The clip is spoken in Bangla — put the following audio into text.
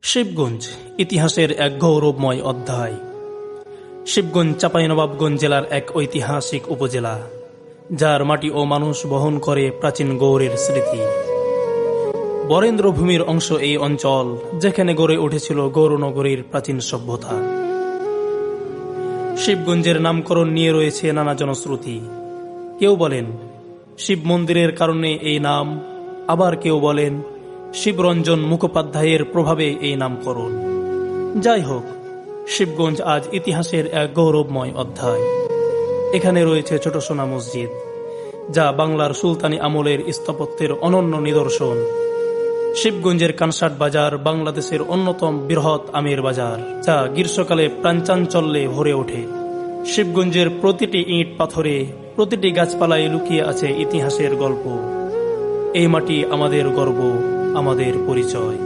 শিবগঞ্জ ইতিহাসের এক গৌরবময় অধ্যায়। শিবগঞ্জ চাঁপাইনবাবগঞ্জ জেলার এক ঐতিহাসিক উপজেলা, যার মাটি ও মানুষ বহন করে প্রাচীন গৌড়ের স্মৃতি। বরেন্দ্র ভূমির অংশ এই অঞ্চল, যেখানে গড়ে উঠেছিল গৌরনগরীর প্রাচীন সভ্যতা। শিবগঞ্জের নামকরণ নিয়ে রয়েছে নানা জনশ্রুতি। কেউ বলেন শিব মন্দিরের কারণে এই নাম, আবার কেউ বলেন শিবরঞ্জন মুখোপাধ্যায়ের প্রভাবে এই নামকরণ। যাই হোক, শিবগঞ্জ আজ ইতিহাসের এক গৌরবময় অধ্যায়। এখানে রয়েছে ছোট সোনা মসজিদ, যা বাংলার সুলতানি আমলের স্থাপত্যের অনন্য নিদর্শন। শিবগঞ্জের কানসাট বাজার বাংলাদেশের অন্যতম বৃহৎ আমের বাজার, যা গ্রীষ্মকালে প্রাণচাঞ্চল্যে ভরে ওঠে। শিবগঞ্জের প্রতিটি ইট পাথরে, প্রতিটি গাছপালায় লুকিয়ে আছে ইতিহাসের গল্প। এই মাটি আমাদের গর্ব, আমাদের পরিচয়।